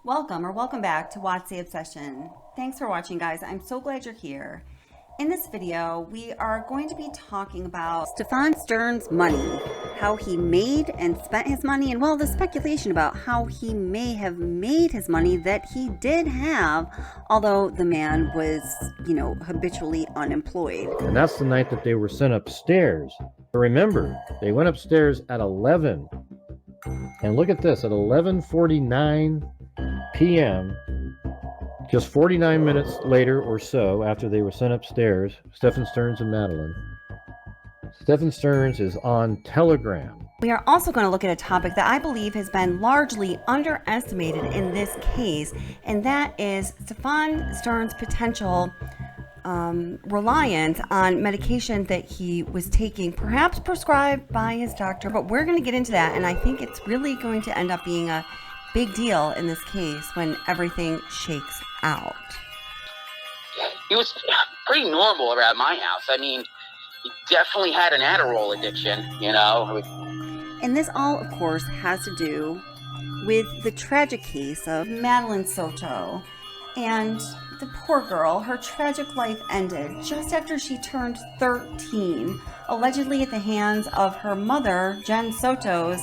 Welcome back to Watch the Obsession. Thanks for watching, guys. I'm so glad you're here. In this video, we are going to be talking about Stephan Sterns' money, how he made and spent his money, and well, the speculation about how he may have made his money that he did have, although the man was, habitually unemployed. And that's the night that they were sent upstairs. Remember, they went upstairs at 11. And look at this, at 11:49 p.m., just 49 minutes later or so after they were sent upstairs, Stephan Sterns and Madeline, Stephan Sterns is on Telegram. We are also going to look at a topic that I believe has been largely underestimated in this case, and that is Stephan Sterns' potential reliance on medication that he was taking, perhaps prescribed by his doctor, but we're going to get into that, and I think it's really going to end up being a big deal in this case when everything shakes out. He was pretty normal around my house. I mean, he definitely had an Adderall addiction, And this all, of course, has to do with the tragic case of Madeline Soto. And the poor girl, her tragic life ended just after she turned 13, allegedly at the hands of her mother, Jenn Soto's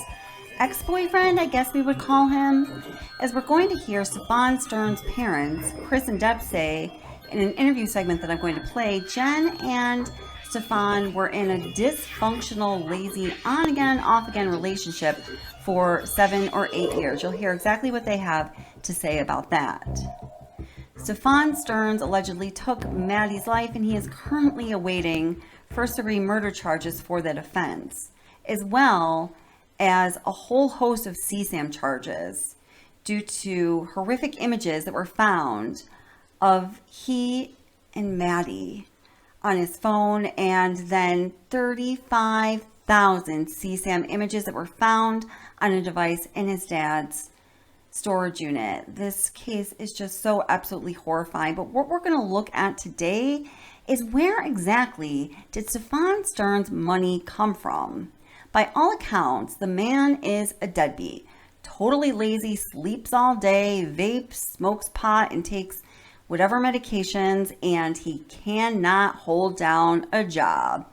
ex-boyfriend, I guess we would call him. As we're going to hear Stephan Sterns' parents, Chris and Deb, say in an interview segment that I'm going to play, Jenn and Stephan were in a dysfunctional, lazy, on-again, off-again relationship for 7 or 8 years. You'll hear exactly what they have to say about that. Stephan Sterns allegedly took Maddie's life, and he is currently awaiting first-degree murder charges for that offense, as well as a whole host of CSAM charges due to horrific images that were found of he and Maddie on his phone, and then 35,000 CSAM images that were found on a device in his dad's storage unit. This case is just so absolutely horrifying. But what we're going to look at today is where exactly did Stephan Sterns' money come from? By all accounts, the man is a deadbeat, totally lazy, sleeps all day, vapes, smokes pot, and takes whatever medications, and he cannot hold down a job.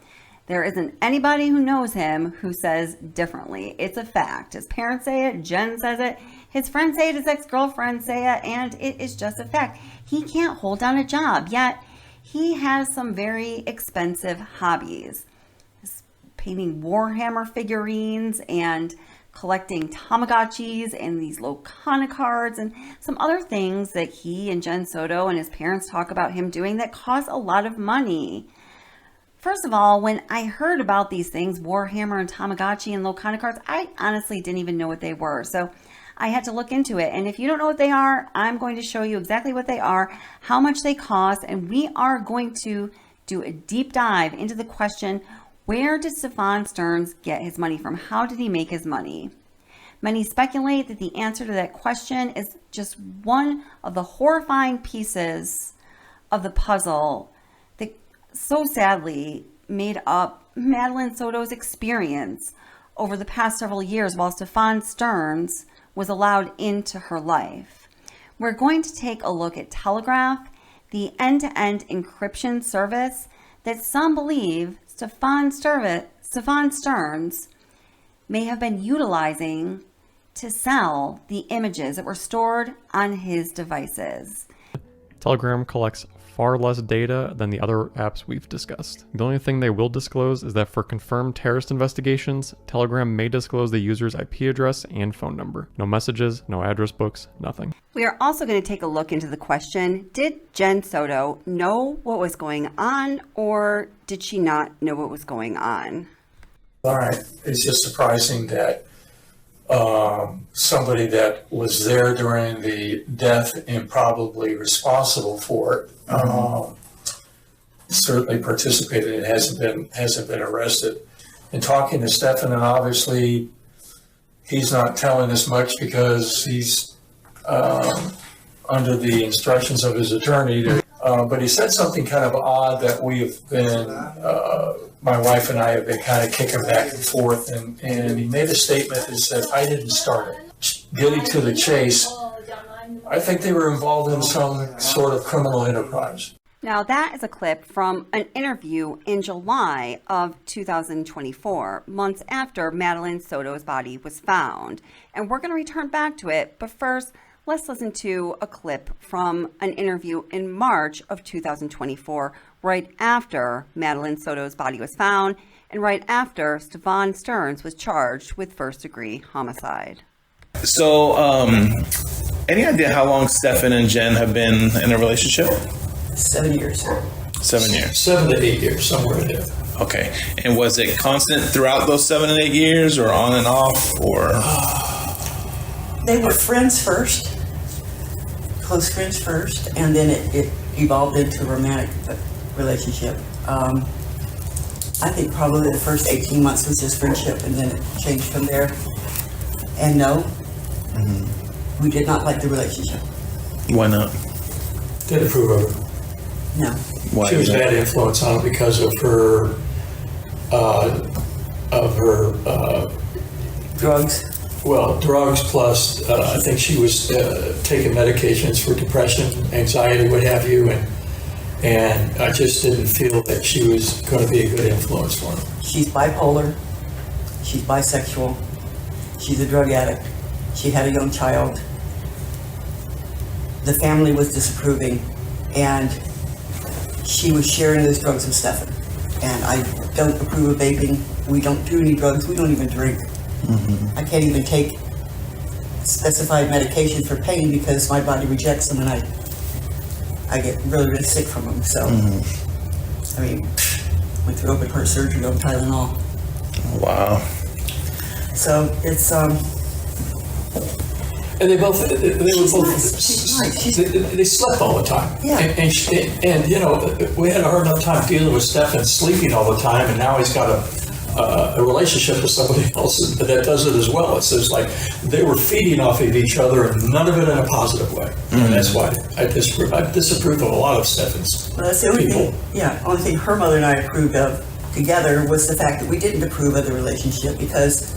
There isn't anybody who knows him who says differently. It's a fact. His parents say it, Jenn says it, his friends say it, his ex-girlfriends say it, and it is just a fact. He can't hold down a job, yet he has some very expensive hobbies. Painting Warhammer figurines and collecting Tamagotchis and these Locana cards and some other things that he and Jenn Soto and his parents talk about him doing that cost a lot of money. First of all, when I heard about these things, Warhammer and Tamagotchi and Locana cards, I honestly didn't even know what they were. So I had to look into it. And if you don't know what they are, I'm going to show you exactly what they are, how much they cost, and we are going to do a deep dive into the question, where did Stephan Sterns get his money from? How did he make his money? Many speculate that the answer to that question is just one of the horrifying pieces of the puzzle that so sadly made up Madeline Soto's experience over the past several years while Stephan Sterns was allowed into her life. We're going to take a look at Telegraph, the end-to-end encryption service that some believe Stephan Sterns may have been utilizing to sell the images that were stored on his devices. Telegram collects far less data than the other apps we've discussed. The only thing they will disclose is that for confirmed terrorist investigations, Telegram may disclose the user's IP address and phone number. No messages, no address books, nothing. We are also going to take a look into the question, did Jenn Soto know what was going on, or did she not know what was going on? All right, it's just surprising that somebody that was there during the death and probably responsible for it certainly participated and hasn't been arrested. And talking to Stephan, and obviously he's not telling us much because he's under the instructions of his attorney. But he said something kind of odd that we have been, my wife and I have been kind of kicking back and forth. And he made a statement that said, I didn't start it. Getting to the chase, I think they were involved in some sort of criminal enterprise. Now, that is a clip from an interview in July of 2024, months after Madeline Soto's body was found. And we're going to return back to it. But first, let's listen to a clip from an interview in March of 2024, right after Madeline Soto's body was found and right after Stephan Sterns was charged with first-degree homicide. So, any idea how long Stephan and Jenn have been in a relationship? 7 years. 7 years. 7 to 8 years, somewhere in there. Okay. And was it constant throughout those 7 and 8 years, or on and off, or? They were friends first, close friends first, and then it evolved into a romantic relationship. I think probably the first 18 months was just friendship, and then it changed from there. And no, we did not like the relationship. Why not? Didn't approve of her. No. Why? She was a bad influence on him because of her, Drugs. well, drugs plus, I think she was taking medications for depression, anxiety, what have you, and I just didn't feel that she was going to be a good influence for him. She's bipolar. She's bisexual. She's a drug addict. She had a young child. The family was disapproving, and she was sharing those drugs with Stephan. And I don't approve of vaping. We don't do any drugs. We don't even drink. I can't even take specified medication for pain because my body rejects them, and I get really, really sick from them. So, I mean, went through open heart surgery on Tylenol. Wow. So it's And they were both, She's nice. they slept all the time. Yeah. And you know, we had a hard enough time dealing with Stephan sleeping all the time, and now he's got a relationship with somebody else that does it as well. It's just like they were feeding off of each other, and none of it in a positive way. And that's why I disapprove of a lot of Stephan's Well, that's the only people. thing. Yeah, only thing her mother and I approved of together was the fact that we didn't approve of the relationship, because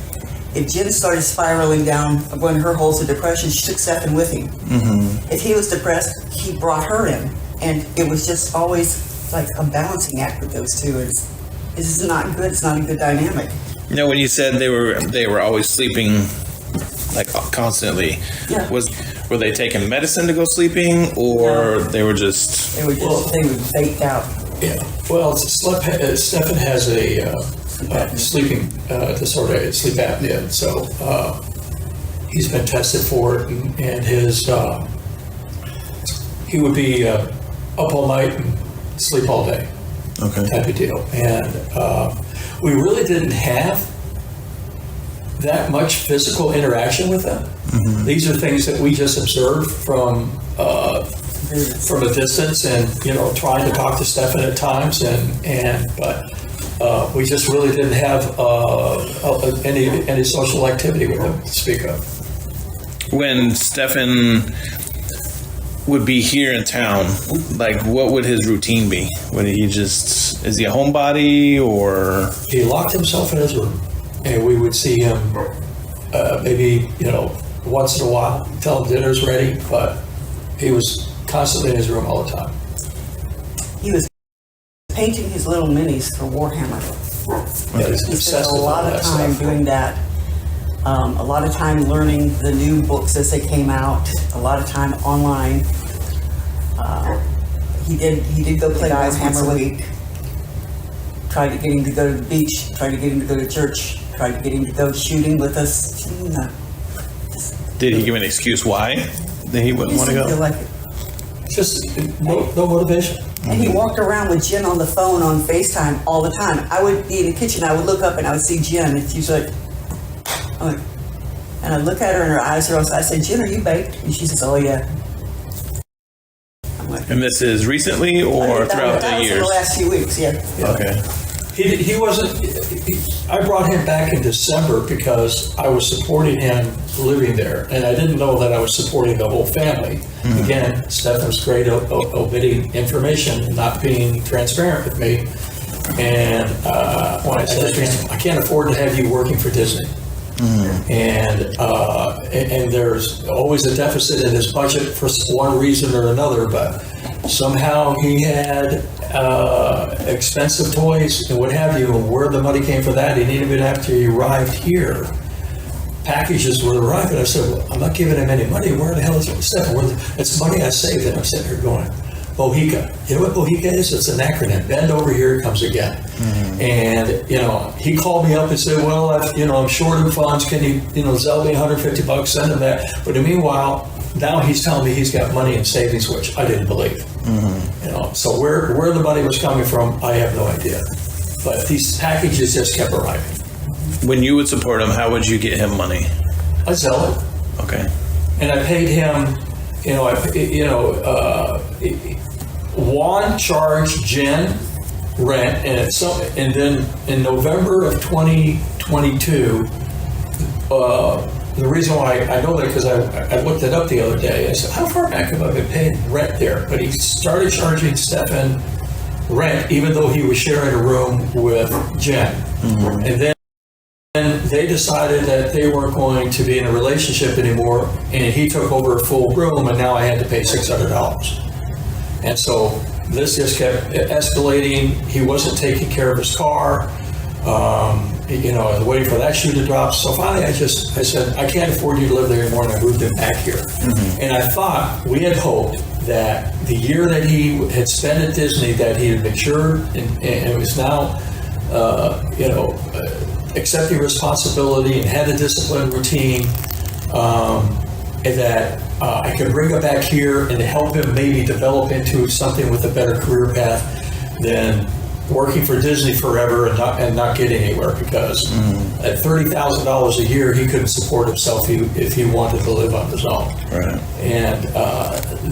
if Jenn started spiraling down one of her holes of depression, she took Stephan with him. If he was depressed, he brought her in, and it was just always like a balancing act with those two. This is not good. It's not a good dynamic. You know, when you said they were always sleeping, like constantly, Yeah. were they taking medicine to go sleeping, or No. they were just? They were faked out. Yeah. Well, Stephan has a sleeping disorder, sleep apnea. So he's been tested for it, and his he would be up all night and sleep all day. Okay. Type of deal. And we really didn't have that much physical interaction with them. These are things that we just observed from a distance, and trying to talk to Stephan at times, but we just really didn't have any social activity with him to speak of. When Stephan would be here in town, like what would his routine be? Would he is he a homebody, or? He locked himself in his room, and we would see him maybe once in a while until dinner's ready, but he was constantly in his room all the time. He was painting his little minis for Warhammer. Yeah, he's He obsessed spent a with all lot of that time stuff. doing that. A lot of time learning the new books as they came out. A lot of time online. He did go play Warhammer with me. Tried to get him to go to the beach. Tried to get him to go to church. Tried to get him to go shooting with us. No. Did he give an excuse why that he wouldn't want to Didn't feel go? like it. Just no motivation. And he walked around with Jenn on the phone on FaceTime all the time. I would be in the kitchen, I would look up and I would see Jenn, and she's like, and I look at her and her eyes are also, I said, Jenn, are you baked? And she says, oh yeah. I'm like, And this is recently or throughout that the was in years? the last few weeks, yeah. Okay. He wasn't. I brought him back in December because I was supporting him living there, and I didn't know that I was supporting the whole family. Again, Stephan's great at omitting information and not being transparent with me. And when I said to him, I can't afford to have you working for Disney. And there's always a deficit in his budget for one reason or another, but somehow he had expensive toys and what have you, and where the money came for that, he didn't even after he arrived here. Packages were arriving. I said, well, I'm not giving him any money. Where the hell is it? Stephan, it's money I saved. And I'm sitting here going, Bohica. You know what Bohica is? It's an acronym. Bend over, here it comes again. And, he called me up and said, well, I'm short of funds. Can you, sell me $150, send him that. But meanwhile, now he's telling me he's got money in savings, which I didn't believe. So where the money was coming from, I have no idea. But these packages just kept arriving. When you would support him, how would you get him money? I sell it. Okay. And I paid him, Juan charged Jenn rent, and then in November of 2022, the reason why I know that because I looked it up the other day. I said, how far back have I been paying rent there? But he started charging Stephan rent, even though he was sharing a room with Jenn. And then they decided that they weren't going to be in a relationship anymore, and he took over a full room, and now I had to pay $600. And so this just kept escalating. He wasn't taking care of his car, and waiting for that shoe to drop. So finally I said, I can't afford you to live there anymore, and I moved him back here. And I thought, we had hoped that the year that he had spent at Disney, that he had matured and was now, accepting responsibility and had a disciplined routine, and that I could bring him back here and help him maybe develop into something with a better career path than working for Disney forever and not getting anywhere, because at $30,000 a year, he couldn't support himself if he wanted to live on his own. Right. And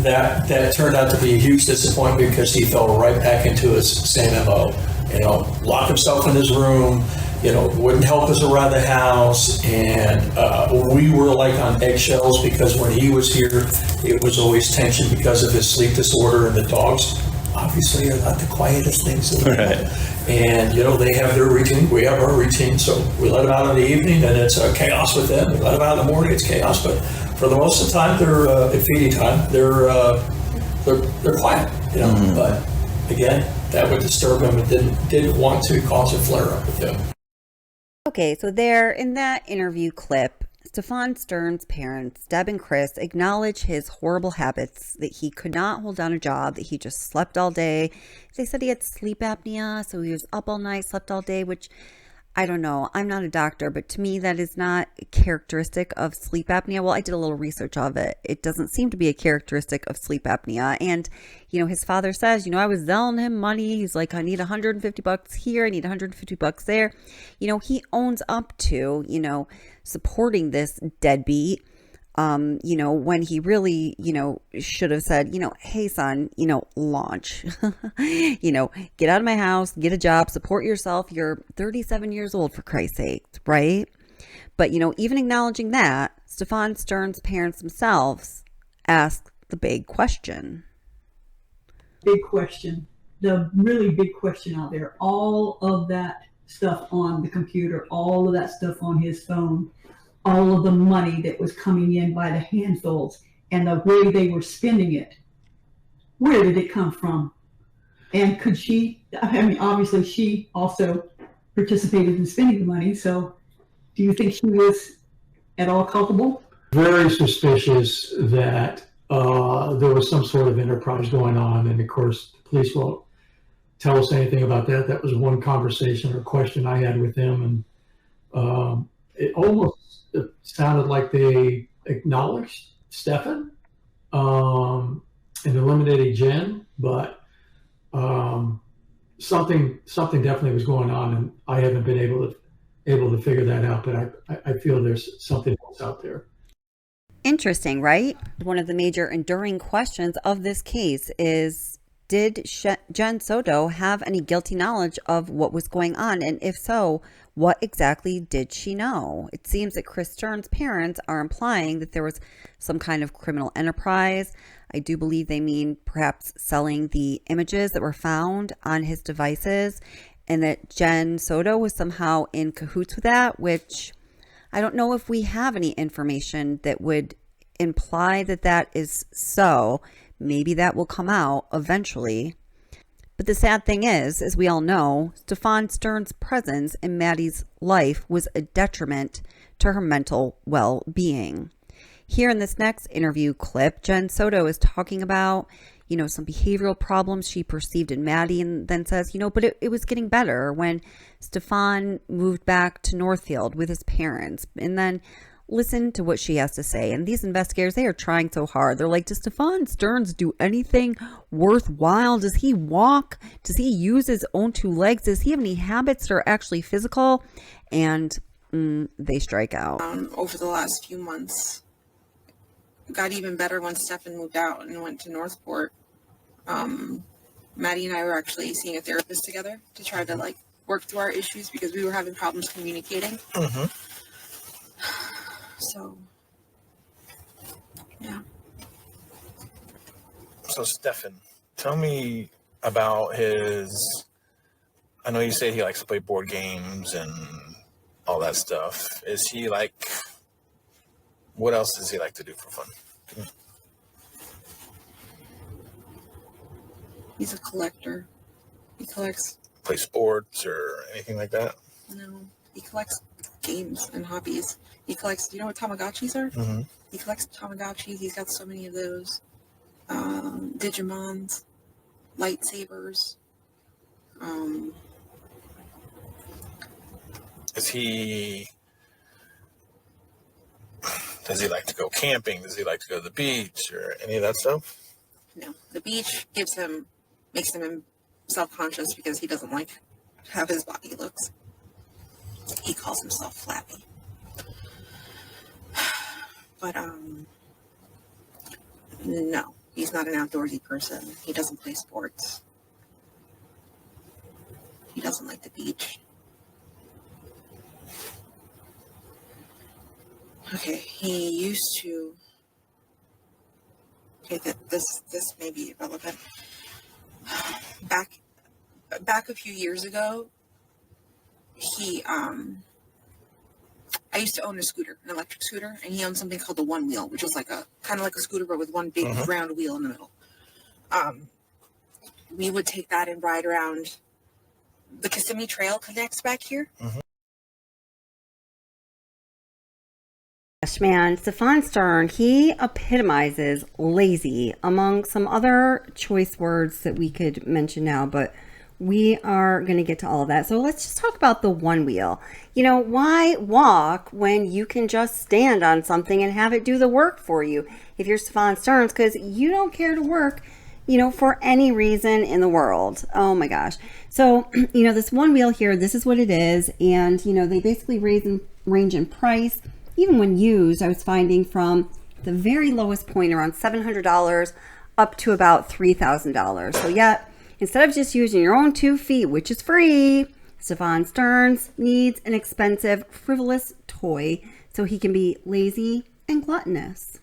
that turned out to be a huge disappointment, because he fell right back into his same MO. Lock himself in his room, wouldn't help us around the house, and we were like on eggshells, because when he was here, it was always tension because of his sleep disorder, and the dogs obviously are not the quietest things in the world. And they have their routine, we have our routine, so we let them out in the evening, and it's chaos with them. We let them out in the morning, it's chaos, but for the most of the time, they're at feeding time, they're quiet, But again, that would disturb him, and didn't want to cause a flare up with him. Okay, so there in that interview clip, Stephan Sterns' parents, Deb and Chris, acknowledge his horrible habits, that he could not hold down a job, that he just slept all day. They said he had sleep apnea, so he was up all night, slept all day, which I don't know. I'm not a doctor, but to me, that is not a characteristic of sleep apnea. Well, I did a little research of it. It doesn't seem to be a characteristic of sleep apnea. And, his father says, I was selling him money. He's like, I need $150 here. I need $150 there. He owns up to, supporting this deadbeat. When he really, should have said, hey son, launch, get out of my house, get a job, support yourself. You're 37 years old, for Christ's sake, right? But, even acknowledging that, Stephan Sterns' parents themselves ask the big question. Big question, the really big question out there, all of that stuff on the computer, all of that stuff on his phone, all of the money that was coming in by the handfuls, and the way they were spending it. Where did it come from? And could she, obviously she also participated in spending the money, so do you think she was at all culpable? Very suspicious that there was some sort of enterprise going on, and of course the police won't tell us anything about that. That was one conversation or question I had with them, and it sounded like they acknowledged Stephan and eliminated Jenn, but something definitely was going on, and I haven't been able to figure that out. But I feel there's something else out there. Interesting, right? One of the major enduring questions of this case is, did Jenn Soto have any guilty knowledge of what was going on? And if so, what exactly did she know? It seems that Chris Sterns' parents are implying that there was some kind of criminal enterprise. I do believe they mean perhaps selling the images that were found on his devices, and that Jenn Soto was somehow in cahoots with that, which I don't know if we have any information that would imply that that is so. Maybe that will come out eventually. But the sad thing is, as we all know, Stephan Sterns' presence in Maddie's life was a detriment to her mental well-being. Here in this next interview clip, Jenn Soto is talking about, some behavioral problems she perceived in Maddie, and then says, but it was getting better when Stephan moved back to Northfield with his parents. And then listen to what she has to say. And these investigators, they are trying so hard. They're like, does Stephan Sterns do anything worthwhile? Does he walk? Does he use his own two legs? Does he have any habits that are actually physical? And they strike out. Over the last few months, it got even better when Stephan moved out and went to Northport. Maddie and I were actually seeing a therapist together to try to work through our issues because we were having problems communicating. Mm-hmm. So, yeah. So, Stephan, tell me about his. I know you say he likes to play board games and all that stuff. Is he what else does he like to do for fun? He's a collector. He collects. Play sports or anything like that? No, he collects games and hobbies. He collects, do you know what Tamagotchis are? Mm-hmm. He collects Tamagotchis. He's got so many of those. Digimons, lightsabers. Does he like to go camping? Does he like to go to the beach or any of that stuff? No, the beach makes him self-conscious because he doesn't like how his body looks. He calls himself flappy. But, no, he's not an outdoorsy person. He doesn't play sports. He doesn't like the beach. Okay, he used to. Okay, this may be relevant. Back a few years ago, I used to own a scooter, an electric scooter, and he owned something called the One Wheel, which was kind of like a scooter, but with one big round wheel in the middle. We would take that and ride around. The Kissimmee Trail connects back here. Mm-hmm. Gosh, man, Stephan Sterns, he epitomizes lazy among some other choice words that we could mention now, but we are going to get to all of that. So let's just talk about the one wheel. Why walk when you can just stand on something and have it do the work for you if you're Stephan Sterns, because you don't care to work, for any reason in the world. Oh my gosh. So, this one wheel here, this is what it is. And, they basically range in price. Even when used, I was finding from the very lowest point around $700 up to about $3,000. So yeah, instead of just using your own 2 feet, which is free, Stephan Sterns needs an expensive, frivolous toy so he can be lazy and gluttonous.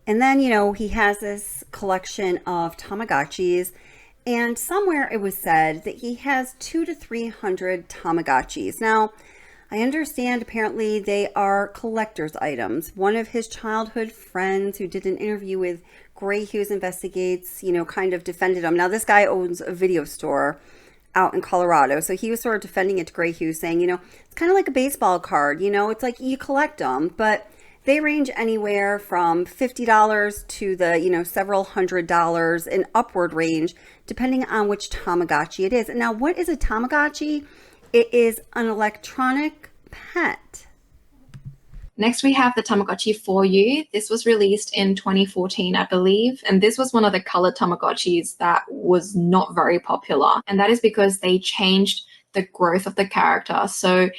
And then, he has this collection of Tamagotchis, and somewhere it was said that he has 200 to 300 Tamagotchis. Now, I understand apparently they are collector's items. One of his childhood friends who did an interview with Hughes Investigates, kind of defended him. Now, this guy owns a video store out in Colorado. So he was sort of defending it to Hughes, saying, it's kind of like a baseball card. It's like you collect them, but they range anywhere from $50 to the, several $100s in upward range, depending on which Tamagotchi it is. And now, what is a Tamagotchi? It is an electronic pet. Next, we have the Tamagotchi For You. This was released in 2014, I believe. And this was one of the colored Tamagotchis that was not very popular. And that is because they changed the growth of the character. So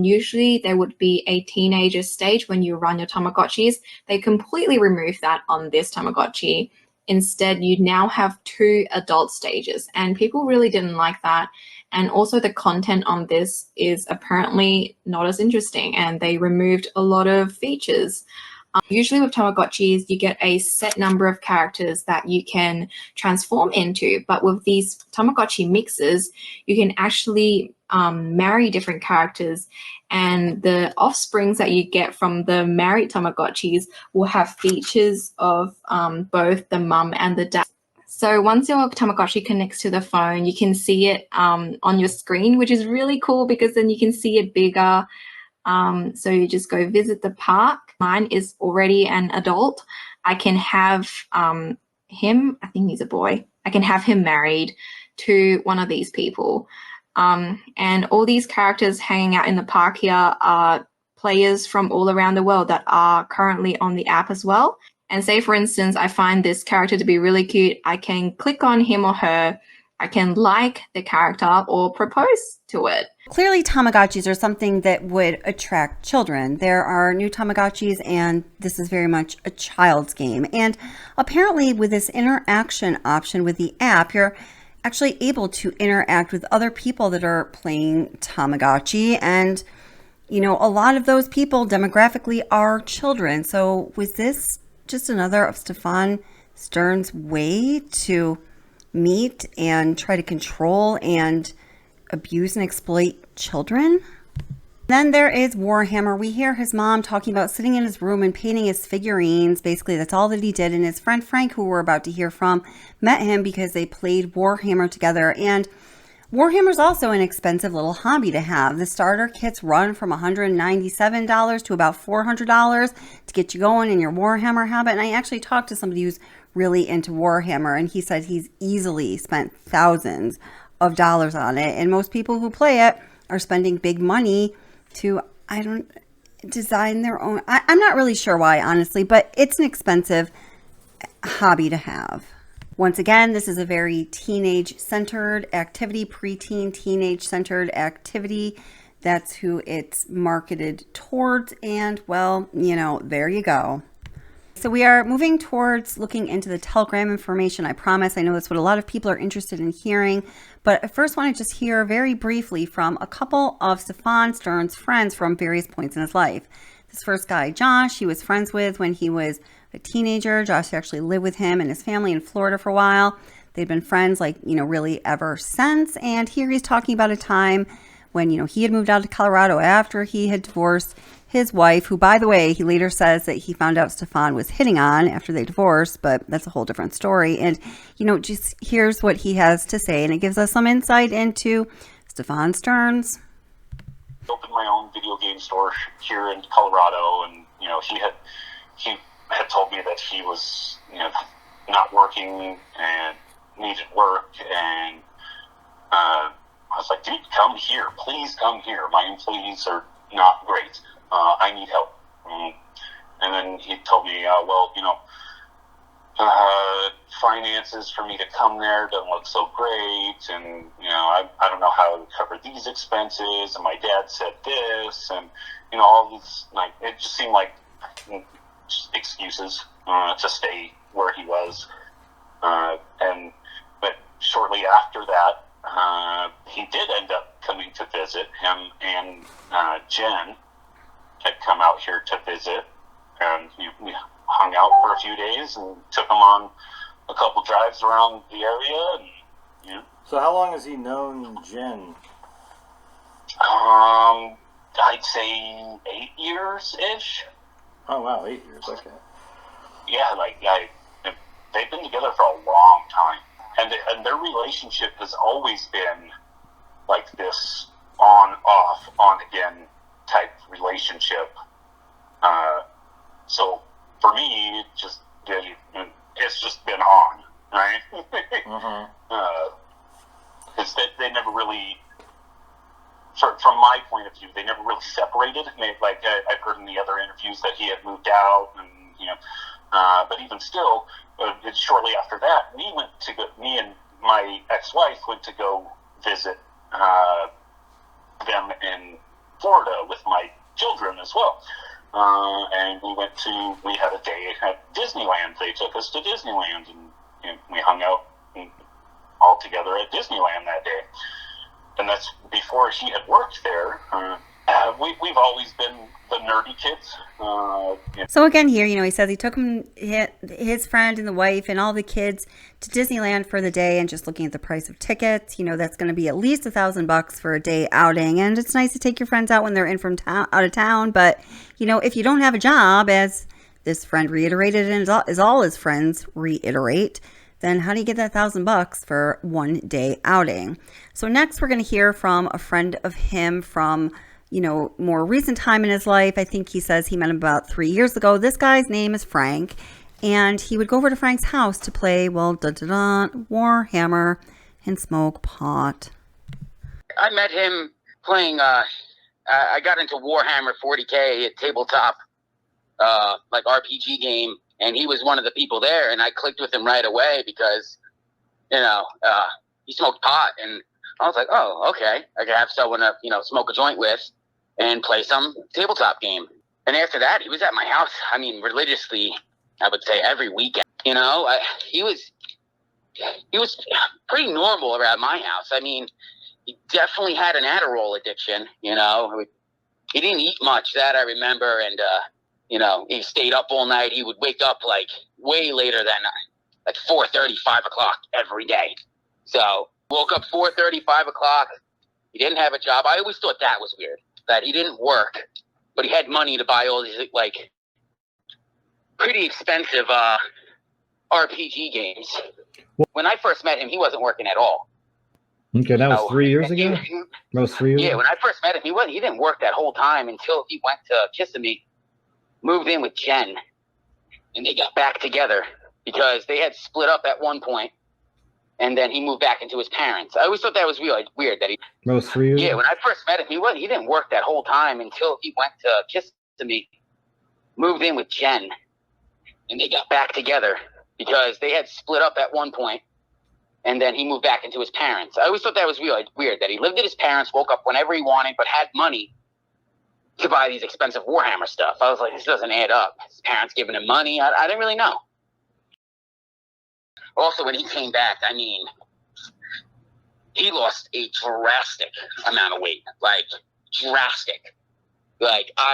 usually there would be a teenager stage when you run your Tamagotchis. They completely removed that on this Tamagotchi. Instead, you now have 2 adult stages. And people really didn't like that. And also the content on this is apparently not as interesting, and they removed a lot of features. Usually with Tamagotchis, you get a set number of characters that you can transform into. But with these Tamagotchi mixes, you can actually marry different characters. And the offsprings that you get from the married Tamagotchis will have features of both the mum and the dad. So once your Tamagotchi connects to the phone, you can see it on your screen, which is really cool because then you can see it bigger. So you just go visit the park. Mine is already an adult. I can have him, I think he's a boy, I can have him married to one of these people. And all these characters hanging out in the park here are players from all around the world that are currently on the app as well. And say, for instance, I find this character to be really cute. I can click on him or her. I can like the character or propose to it. Clearly, Tamagotchis are something that would attract children. There are new Tamagotchis, and this is very much a child's game. And apparently, with this interaction option with the app, you're actually able to interact with other people that are playing Tamagotchi. And, you know, a lot of those people demographically are children. So was this just another of Stephan Sterns' way to meet and try to control and abuse and exploit children? Then there is Warhammer. We hear his mom talking about sitting in his room and painting his figurines. Basically, that's all that he did. And his friend Frank, who we're about to hear from, met him because they played Warhammer together. And Warhammer's also an expensive little hobby to have. The starter kits run from $197 to about $400 to get you going in your Warhammer habit. And I actually talked to somebody who's really into Warhammer, and he said he's easily spent thousands of dollars on it. And most people who play it are spending big money to, design their own. I'm not really sure why, honestly, but it's an expensive hobby to have. Once again, this is a very teenage-centered activity, preteen, teenage-centered activity. That's who it's marketed towards. And, well, you know, there you go. So we are moving towards looking into the Telegram information. I promise. I know that's what a lot of people are interested in hearing. But I first want to just hear very briefly from a couple of Stephan Sterns' friends from various points in his life. This first guy, Josh, he was friends with when he was a teenager. Josh actually lived with him and his family in Florida for a while. They've been friends, like, you know, really ever since. And here he's talking about a time when, you know, he had moved out to Colorado after he had divorced his wife, who, by the way, he later says that he found out Stephan was hitting on after they divorced, but that's a whole different story. And, you know, just here's what he has to say, and it gives us some insight into Stephan Sterns. Opened my own video game store here in Colorado, and, you know, he had told me that he was, you know, not working and needed work, and I was like, dude, come here, please come here. My employees are not great. I need help. And then he told me, well, you know, finances for me to come there don't look so great, and, you know, I don't know how to cover these expenses, and my dad said this, and, you know, all these, like, it just seemed like just excuses to stay where he was. But shortly after that, he did end up coming to visit. Him and Jenn had come out here to visit, and we hung out for a few days and took him on a couple drives around the area. And, you know. So how long has he known Jenn? I'd say 8 years-ish. Oh, wow, 8 years, okay. Yeah, they've been together for a long time. And their relationship has always been like this on-off, on-again type relationship. So for me, it's just been on, right? Because they never really, from my point of view, they never really separated. Like I've heard in the other interviews that he had moved out, and, you know, but even still, shortly after that, me and my ex-wife went to go visit them in Florida with my children as well. And we had a day at Disneyland. They took us to Disneyland, and we hung out all together at Disneyland that day. And that's before he had worked there. we've always been the nerdy kids. So again here, he says he took his friend and the wife and all the kids to Disneyland for the day, and just looking at the price of tickets, that's going to be at least $1,000 for a day outing. And it's nice to take your friends out when they're in from out of town. But, if you don't have a job, as this friend reiterated, and as all his friends reiterate, then how do you get that $1,000 for one day outing? So next we're going to hear from a friend of him from, more recent time in his life. I think he says he met him about 3 years ago. This guy's name is Frank, and he would go over to Frank's house to play, Warhammer and smoke pot. I met him playing, I got into Warhammer 40K at tabletop, like RPG game, and he was one of the people there, and I clicked with him right away because, he smoked pot, and I was like, oh, okay, I could have someone to, smoke a joint with and play some tabletop game. And after that, he was at my house, religiously, I would say every weekend. He was pretty normal around my house. He definitely had an Adderall addiction, He didn't eat much, that I remember, and, he stayed up all night. He would wake up, like, way later than, 4:30, 5 o'clock every day. So, woke up 4:30, 5 o'clock. He didn't have a job. I always thought that was weird, that he didn't work, but he had money to buy all these, like, pretty expensive RPG games. When I first met him, he wasn't working at all. Okay, that was 3 years ago? That was 3 years ago? Yeah, when I first met him, he didn't work that whole time until he went to Kissimmee, moved in with Jenn, and they got back together because they had split up at one point, and then he moved back into his parents. I always thought that was really weird that he... That was 3 years ago? Yeah, when I first met him, he didn't work that whole time until he went to Kissimmee, moved in with Jenn, and they got back together because they had split up at one point, and then he moved back into his parents. I always thought that was really weird that he lived at his parents, woke up whenever he wanted, but had money to buy these expensive Warhammer stuff. I was like, this doesn't add up. His parents giving him money. I didn't really know. Also, when he came back, he lost a drastic amount of weight. Like, drastic.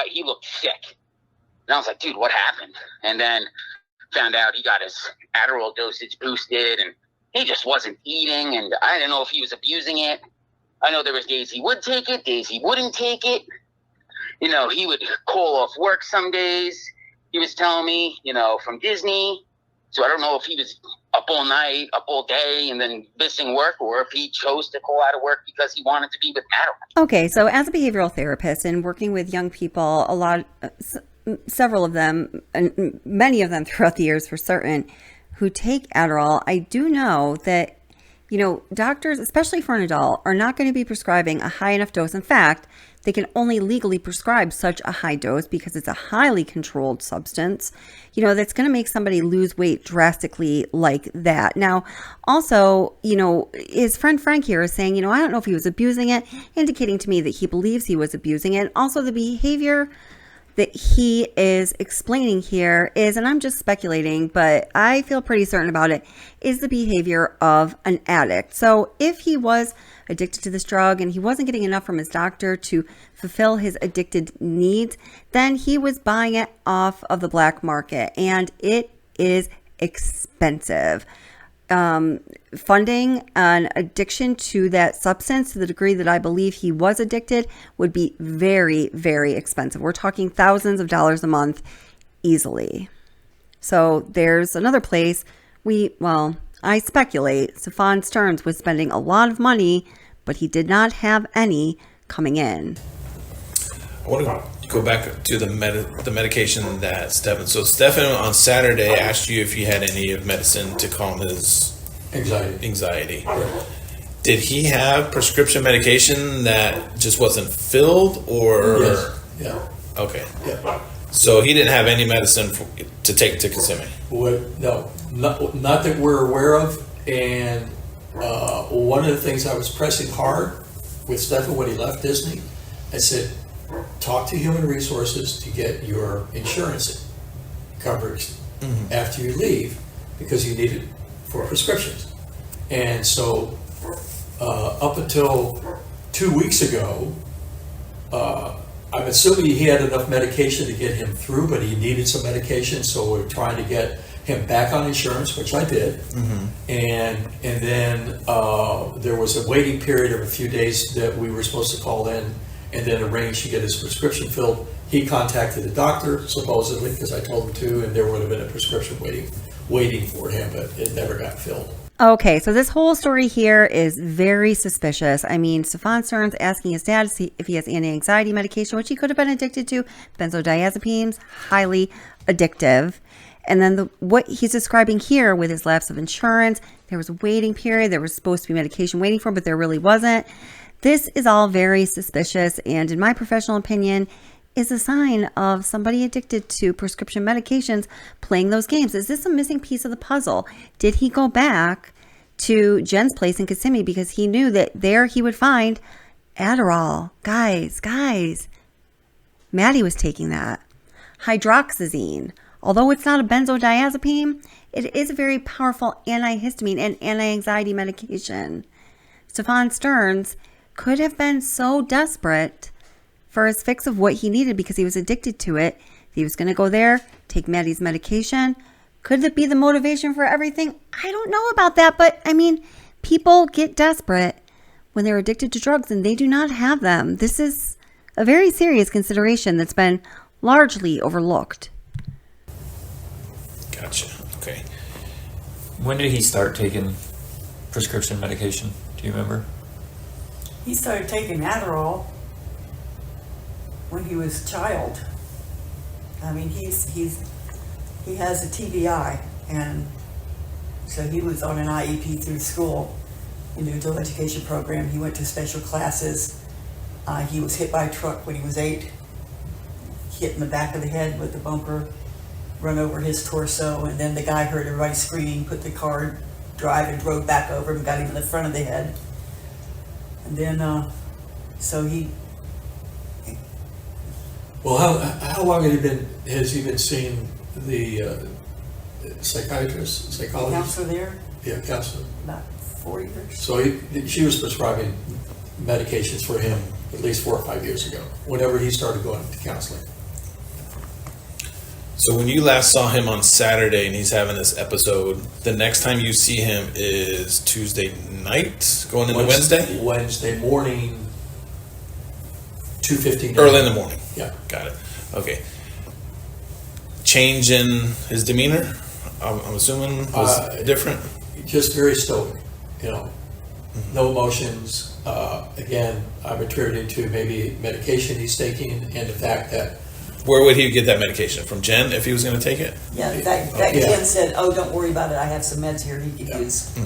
He looked sick. And I was like, dude, what happened? And then found out he got his Adderall dosage boosted, and he just wasn't eating, and I didn't know if he was abusing it. I know there was days he would take it, days he wouldn't take it. He would call off work some days. He was telling me, from Disney. So I don't know if he was up all night, up all day, and then missing work, or if he chose to call out of work because he wanted to be with Madeline. Okay, so as a behavioral therapist and working with young people, several of them, and many of them throughout the years for certain, who take Adderall, I do know that, doctors, especially for an adult, are not going to be prescribing a high enough dose. In fact, they can only legally prescribe such a high dose because it's a highly controlled substance, that's going to make somebody lose weight drastically like that. Now, also, his friend Frank here is saying, I don't know if he was abusing it, indicating to me that he believes he was abusing it. Also, the behavior that he is explaining here is, and I'm just speculating, but I feel pretty certain about it, is the behavior of an addict. So if he was addicted to this drug and he wasn't getting enough from his doctor to fulfill his addicted needs, then he was buying it off of the black market, and it is expensive. Funding an addiction to that substance to the degree that I believe he was addicted would be very, very expensive. We're talking thousands of dollars a month easily. So there's another place I speculate Stephan Sterns was spending a lot of money, but he did not have any coming in. I want to go back to the medication that Stephan on Saturday asked you if you had any medicine to calm his anxiety. Right. Did he have prescription medication that just wasn't filled, or? Yes. Yeah. Okay. Yeah. So he didn't have any medicine to take to Kissimmee? No, not that we're aware of. And one of the things I was pressing hard with Stephan when he left Disney, I said, talk to Human Resources to get your insurance coverage after you leave, because you need it for prescriptions. And so up until 2 weeks ago, I'm assuming he had enough medication to get him through, but he needed some medication, so we're trying to get him back on insurance, which I did. And then there was a waiting period of a few days that we were supposed to call in and then arrange to get his prescription filled. He contacted the doctor, supposedly, because I told him to, and there would have been a prescription waiting for him, but it never got filled. Okay, so this whole story here is very suspicious. I mean, Stephan Sterns asking his dad to see if he has anti-anxiety medication, which he could have been addicted to. Benzodiazepines, highly addictive. And then what he's describing here with his lapse of insurance, there was a waiting period. There was supposed to be medication waiting for him, but there really wasn't. This is all very suspicious, and in my professional opinion, is a sign of somebody addicted to prescription medications playing those games. Is this a missing piece of the puzzle? Did he go back to Jenn's place in Kissimmee because he knew that there he would find Adderall? Guys, Maddie was taking that. Hydroxyzine. Although it's not a benzodiazepine, it is a very powerful antihistamine and anti-anxiety medication. Stephan Sterns could have been so desperate for his fix of what he needed because he was addicted to it. He was going to go there, take Maddie's medication. Could it be the motivation for everything? I don't know about that, but I mean, people get desperate when they're addicted to drugs and they do not have them. This is a very serious consideration that's been largely overlooked. Gotcha. Okay. When did he start taking prescription medication? Do you remember? He started taking Adderall when he was a child. I mean, he has a TBI, and so he was on an IEP through school, adult education program. He went to special classes. He was hit by a truck when he was 8, hit in the back of the head with the bumper, run over his torso, and then the guy heard everybody screaming, put the car drive and drove back over him, got him in the front of the head. And then, so he... Well, how long has he been seeing the psychologist? Counselor there? Yeah, counselor. About 4 years. So she was prescribing medications for him at least 4 or 5 years ago, whenever he started going to counseling. So when you last saw him on Saturday and he's having this episode, the next time you see him is Tuesday night, going into Wednesday? Wednesday morning, 2:15. Early in the morning. Yeah. Got it. Okay. Change in his demeanor, I'm assuming, was different? Just very stoic, no emotions. Again, I'm attributing to maybe medication he's taking and the fact that... Where would he get that medication? From Jenn, if he was going to take it? Yeah, in fact, Jenn said, "Oh, don't worry about it. I have some meds here he could use."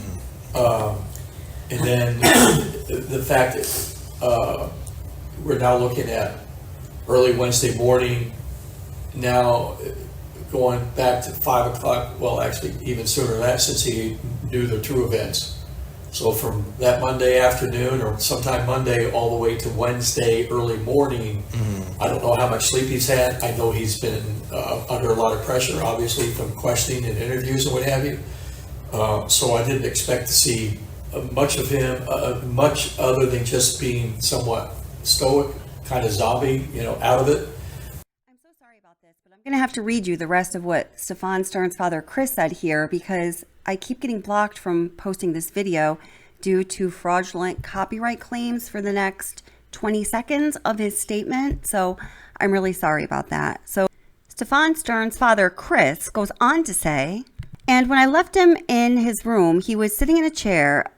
And then the fact that we're now looking at early Wednesday morning, now going back to 5 o'clock, well, actually even sooner than that, since he knew the true events. So from that Monday afternoon or sometime Monday all the way to Wednesday early morning, I don't know how much sleep he's had. I know he's been under a lot of pressure, obviously, from questioning and interviews and what have you. So I didn't expect to see much of him, much other than just being somewhat stoic, kind of zombie, out of it. I'm so sorry about this, but I'm going to have to read you the rest of what Stephan Sterns' father, Chris, said here because I keep getting blocked from posting this video due to fraudulent copyright claims for the next 20 seconds of his statement. So I'm really sorry about that. So Stephan Sterns' father, Chris, goes on to say, and when I left him in his room, he was sitting in a chair.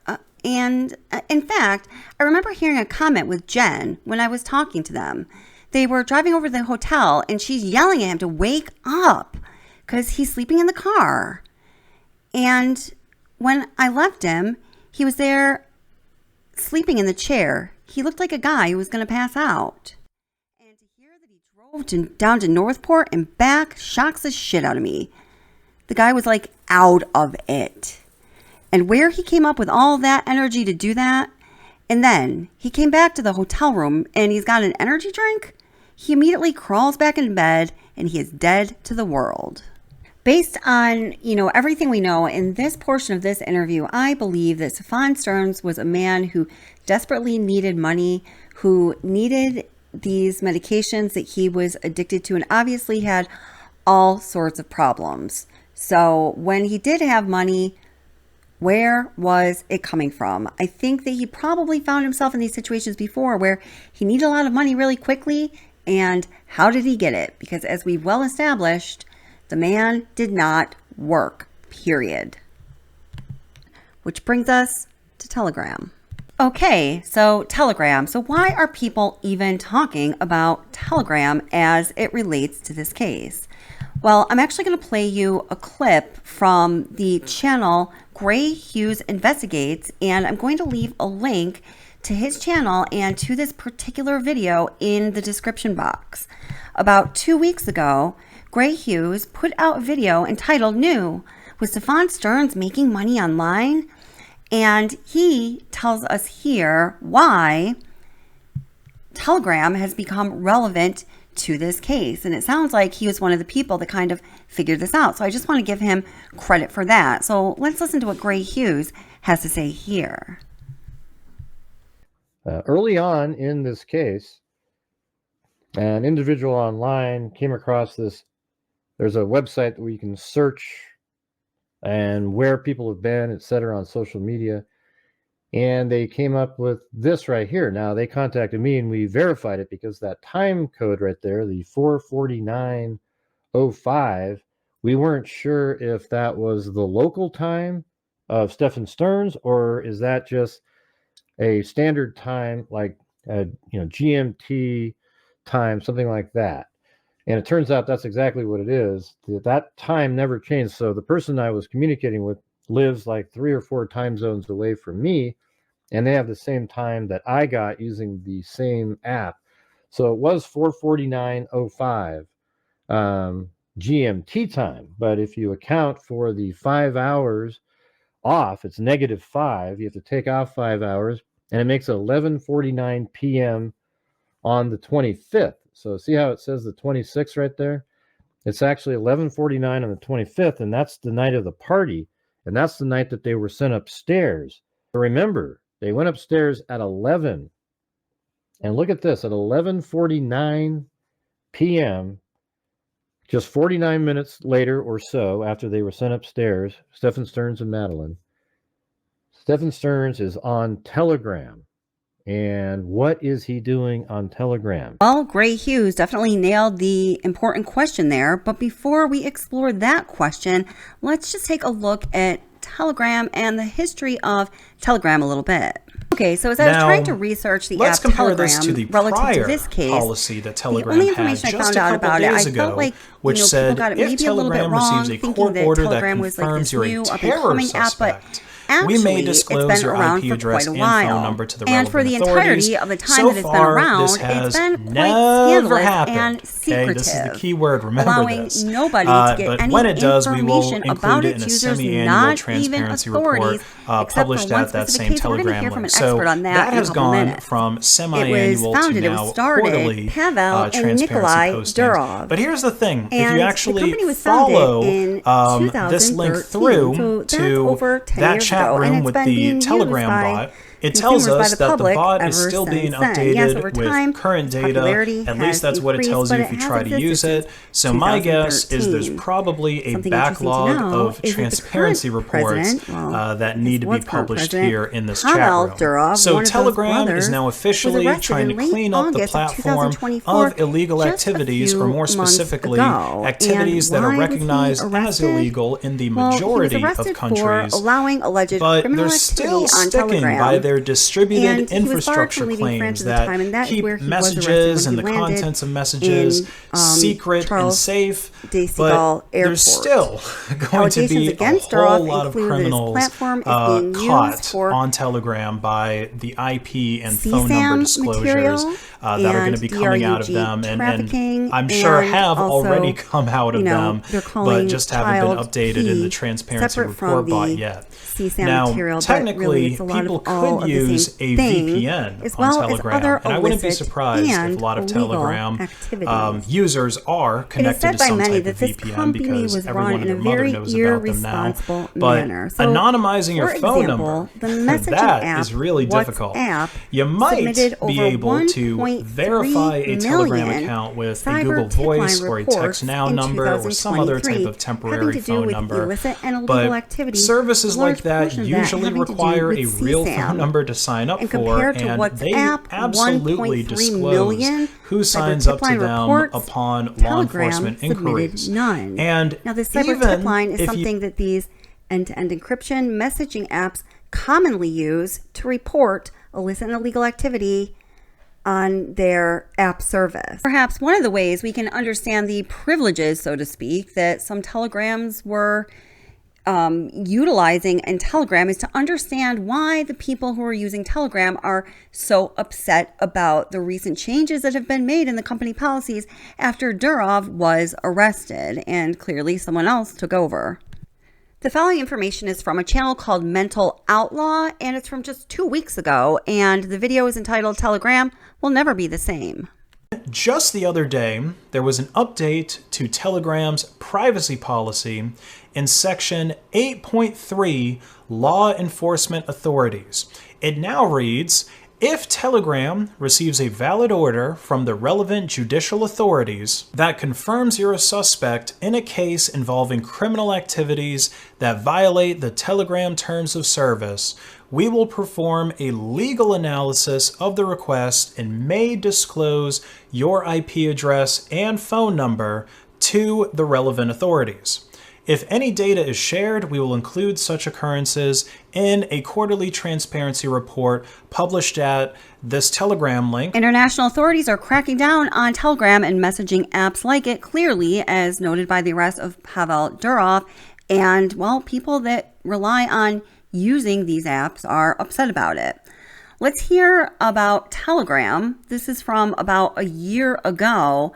And in fact, I remember hearing a comment with Jenn when I was talking to them. They were driving over to the hotel and she's yelling at him to wake up because he's sleeping in the car. And when I left him, he was there sleeping in the chair. He looked like a guy who was going to pass out. And to hear that he drove down to Northport and back shocks the shit out of me. The guy was like out of it. And where he came up with all that energy to do that, and then he came back to the hotel room and he's got an energy drink, he immediately crawls back in bed and he is dead to the world. Based on, everything we know in this portion of this interview, I believe that Stephan Sterns was a man who desperately needed money, who needed these medications that he was addicted to and obviously had all sorts of problems. So when he did have money, where was it coming from? I think that he probably found himself in these situations before where he needed a lot of money really quickly. And how did he get it? Because as we've well established, the man did not work, period. Which brings us to Telegram. Okay, so Telegram. So why are people even talking about Telegram as it relates to this case? Well, I'm actually going to play you a clip from the channel Gray Hughes Investigates, and I'm going to leave a link to his channel and to this particular video in the description box. About 2 weeks ago, Gray Hughes put out a video entitled New, Was Stephan Sterns Making Money Online? And he tells us here why Telegram has become relevant to this case. And it sounds like he was one of the people that kind of figured this out. So I just want to give him credit for that. So let's listen to what Gray Hughes has to say here. Early on in this case, an individual online came across this. There's a website where you can search and where people have been, etc., on social media. And they came up with this right here. Now, they contacted me and we verified it because that time code right there, the 44905, we weren't sure if that was the local time of Stephan Sterns or is that just a standard time like GMT time, something like that. And it turns out that's exactly what it is. That time never changed. So the person I was communicating with lives like 3 or 4 time zones away from me, and they have the same time that I got using the same app. So it was 44905 GMT time. But if you account for the 5 hours off, it's -5. You have to take off 5 hours, and it makes 11:49 p.m. on the 25th. So see how it says the 26th right there? It's actually 11:49 on the 25th, and that's the night of the party, and that's the night that they were sent upstairs. But remember, they went upstairs at 11, and look at this, at 11:49 p.m., just 49 minutes later or so after they were sent upstairs, Stephan Sterns and Madeline, Stephan Sterns is on Telegram. And what is he doing on Telegram? Well, Gray Hughes definitely nailed the important question there. But before we explore that question, let's just take a look at Telegram and the history of Telegram a little bit. Okay, so as I was trying to research the app Telegram relative to this case, policy that Telegram the only information had I found out about it, I felt like which people got it maybe a little bit wrong, thinking that Telegram was like this new up-and-coming app, but actually, we may disclose it's been your around IP for address quite a and while. phone number to the And for the entirety of the time that it's been around, it's been quite scandalous and secretive. Okay, this is the key word. Remember allowing this. nobody to get but any when it does, we will information include about it in its a users, semi-annual not even transparency report authorities, published at that same Telegram link. So that has gone from semi-annual to now quarterly transparency postings. But here's the thing: if you actually follow this link through to that chat room with the Telegram bot, it tells us that the bot is still being updated with current data. At least that's what it tells you if you try to use it. So my guess is there's probably a backlog of transparency reports that need to be published here in this chat room. So Telegram is now officially trying to clean up the platform of illegal activities, or more specifically, activities that are recognized as illegal in the majority of countries. But they're still sticking by their distributed infrastructure claims that keep messages and the contents of messages secret and safe, but there's still going to be a whole lot of criminals caught on Telegram by the IP and phone number disclosures that are going to be coming out of them, and I'm sure have already come out of them, but just haven't been updated in the transparency report bot yet. Now, technically, people could all of the use same a thing, VPN as on well as Telegram, other and I wouldn't be illicit surprised if and a lot of illegal Telegram activities. users are It is connected said to by some many type that of this VPN company because was everyone run and in a their mother very knows about them now. irresponsible But manner. So, anonymizing your for phone example, number, the messaging that app, is really difficult. WhatsApp, You might submitted be over able to 1.3 verify a Telegram million account with a cyber Google tip line Voice or a reports Text Now in number or some other type 2023 of temporary having to do phone with number. illicit and illegal But activity, services a large like that portion of that usually having to do require with a real CSAM. phone number to sign up And for, compared to and they WhatsApp, absolutely 1.3 disclose million who cyber signs tip up to line them reports, upon law Telegram enforcement submitted inquiries. none. And Now, this cyber even tip line is if something that these end-to-end encryption messaging apps commonly use to report illicit and illegal activity on their app service. Perhaps one of the ways we can understand the privileges, so to speak, that some telegrams were utilizing in Telegram is to understand why the people who are using Telegram are so upset about the recent changes that have been made in the company policies after Durov was arrested and clearly someone else took over. The following information is from a channel called Mental Outlaw, and it's from just 2 weeks ago, and the video is entitled Telegram Will Never Be the Same. Just the other day, there was an update to Telegram's privacy policy in Section 8.3, Law Enforcement Authorities. It now reads, if Telegram receives a valid order from the relevant judicial authorities that confirms you're a suspect in a case involving criminal activities that violate the Telegram terms of service, we will perform a legal analysis of the request and may disclose your IP address and phone number to the relevant authorities. If any data is shared, we will include such occurrences in a quarterly transparency report published at this Telegram link. International authorities are cracking down on Telegram and messaging apps like it, clearly, as noted by the arrest of Pavel Durov. And, well, people that rely on using these apps are upset about it. Let's hear about Telegram. This is from about a year ago,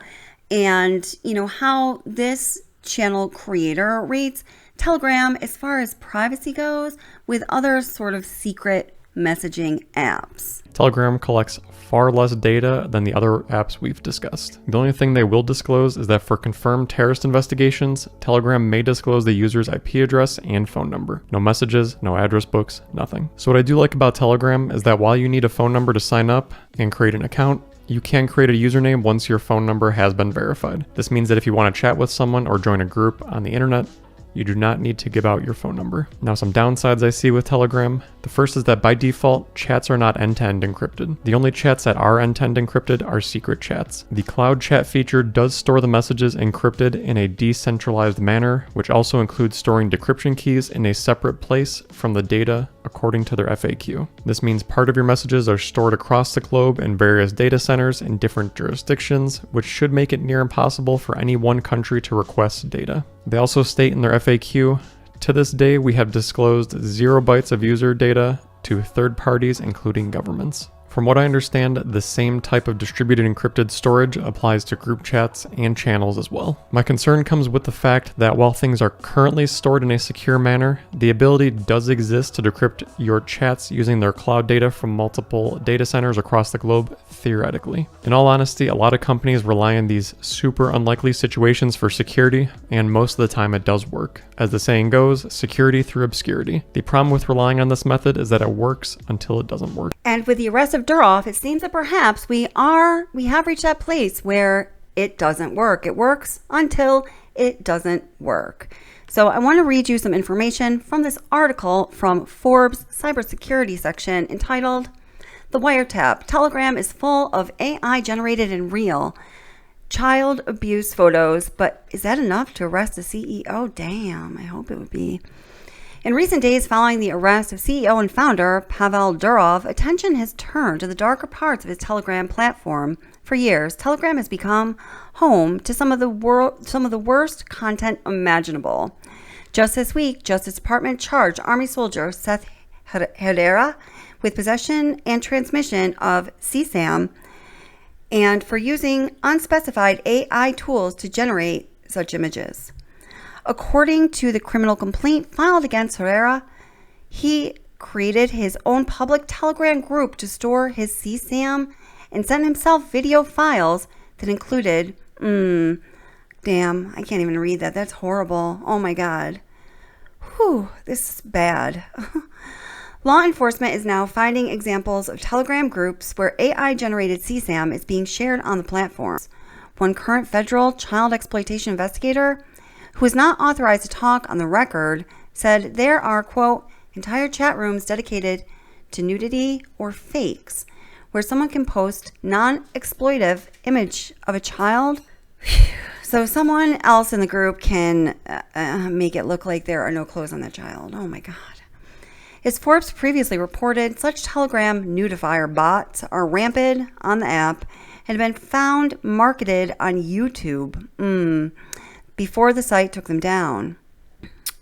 and, how this channel creator rates Telegram as far as privacy goes with other sort of secret messaging apps. Telegram collects far less data than the other apps we've discussed. The only thing they will disclose is that for confirmed terrorist investigations, Telegram may disclose the user's IP address and phone number. No messages, no address books, nothing. So what I do like about Telegram is that while you need a phone number to sign up and create an account, you can create a username once your phone number has been verified. This means that if you want to chat with someone or join a group on the internet, you do not need to give out your phone number. Now, some downsides I see with Telegram. The first is that by default, chats are not end-to-end encrypted. The only chats that are end-to-end encrypted are secret chats. The cloud chat feature does store the messages encrypted in a decentralized manner, which also includes storing decryption keys in a separate place from the data according to their FAQ. This means part of your messages are stored across the globe in various data centers in different jurisdictions, which should make it near impossible for any one country to request data. They also state in their FAQ, to this day we have disclosed 0 bytes of user data to third parties, including governments. From what I understand, the same type of distributed encrypted storage applies to group chats and channels as well. My concern comes with the fact that while things are currently stored in a secure manner, the ability does exist to decrypt your chats using their cloud data from multiple data centers across the globe, theoretically. In all honesty, a lot of companies rely on these super unlikely situations for security, and most of the time it does work. As the saying goes, security through obscurity. The problem with relying on this method is that it works until it doesn't work. And with the arrest of Durov, it seems that perhaps we have reached that place where it doesn't work. It works until it doesn't work. So I want to read you some information from this article from Forbes cybersecurity section entitled "The Wiretap: Telegram is full of AI generated and real child abuse photos, but is that enough to arrest the CEO? Damn, I hope it would be." In recent days following the arrest of CEO and founder Pavel Durov, attention has turned to the darker parts of his Telegram platform. For years, Telegram has become home to some of the worst content imaginable. Just this week, Justice Department charged Army soldier Seth Herrera with possession and transmission of CSAM and for using unspecified AI tools to generate such images. According to the criminal complaint filed against Herrera, he created his own public Telegram group to store his CSAM and sent himself video files that included, damn, I can't even read that. That's horrible. Oh my God. Whew, this is bad. Law enforcement is now finding examples of Telegram groups where AI-generated CSAM is being shared on the platforms. One current federal child exploitation investigator, who is not authorized to talk on the record, said there are, quote, entire chat rooms dedicated to nudity or fakes, where someone can post non-exploitive image of a child. So someone else in the group can make it look like there are no clothes on the child. Oh my God. As Forbes previously reported, such Telegram nudifier bots are rampant on the app and have been found marketed on YouTube before the site took them down.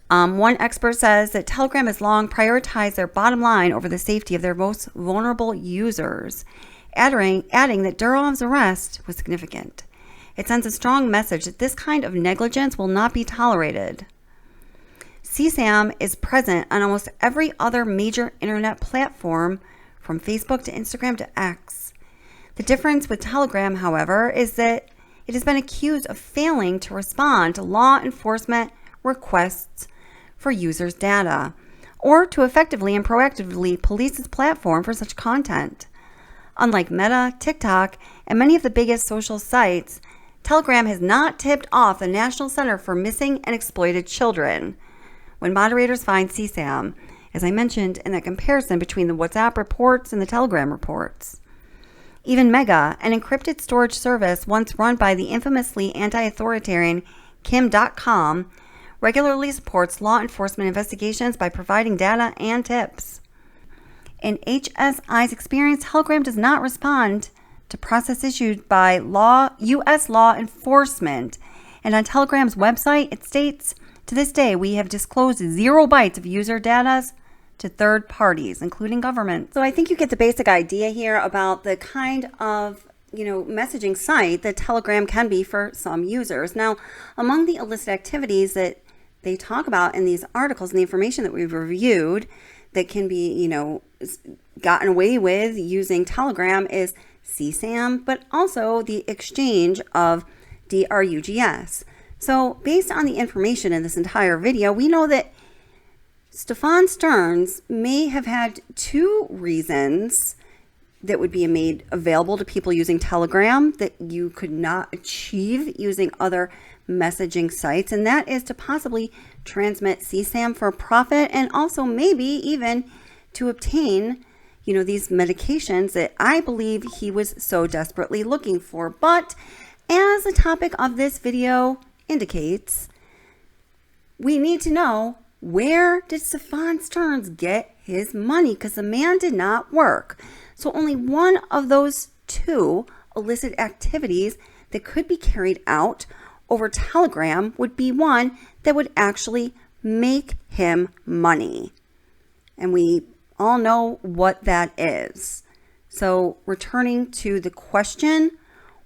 One expert says that Telegram has long prioritized their bottom line over the safety of their most vulnerable users, adding that Durov's arrest was significant. It sends a strong message that this kind of negligence will not be tolerated. CSAM is present on almost every other major internet platform, from Facebook to Instagram to X. The difference with Telegram, however, is that it has been accused of failing to respond to law enforcement requests for users' data, or to effectively and proactively police its platform for such content. Unlike Meta, TikTok, and many of the biggest social sites, Telegram has not tipped off the National Center for Missing and Exploited Children when moderators find CSAM, as I mentioned in that comparison between the WhatsApp reports and the Telegram reports. Even Mega, an encrypted storage service once run by the infamously anti-authoritarian Kim.com, regularly supports law enforcement investigations by providing data and tips. In HSI's experience, Telegram does not respond to process issued by U.S. law enforcement. And on Telegram's website, it states, to this day, we have disclosed 0 bytes of user data to third parties, including government. So I think you get the basic idea here about the kind of messaging site that Telegram can be for some users. Now, among the illicit activities that they talk about in these articles and the information that we've reviewed that can be, gotten away with using Telegram is CSAM, but also the exchange of DRUGS. So based on the information in this entire video, we know that Stephan Sterns may have had 2 reasons that would be made available to people using Telegram that you could not achieve using other messaging sites, and that is to possibly transmit CSAM for profit, and also maybe even to obtain these medications that I believe he was so desperately looking for. But as the topic of this video indicates, we need to know, where did Stephan Sterns get his money? Because the man did not work. So only one of those 2 illicit activities that could be carried out over Telegram would be one that would actually make him money. And we all know what that is. So returning to the question,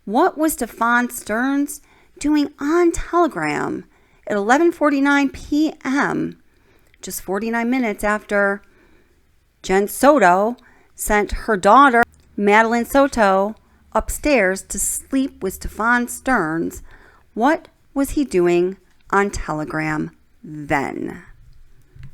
what was Stephan Sterns doing on Telegram at 11:49 p.m., just 49 minutes after Jenn Soto sent her daughter, Madeline Soto, upstairs to sleep with Stephan Sterns? What was he doing on Telegram then?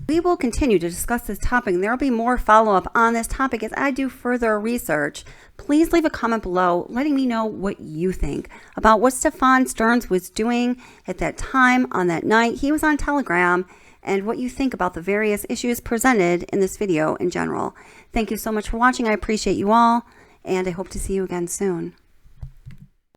We will continue to discuss this topic, and there will be more follow-up on this topic as I do further research. Please leave a comment below letting me know what you think about what Stephan Sterns was doing at that time on that night he was on Telegram, and what you think about the various issues presented in this video in general. Thank you so much for watching. I appreciate you all, and I hope to see you again soon.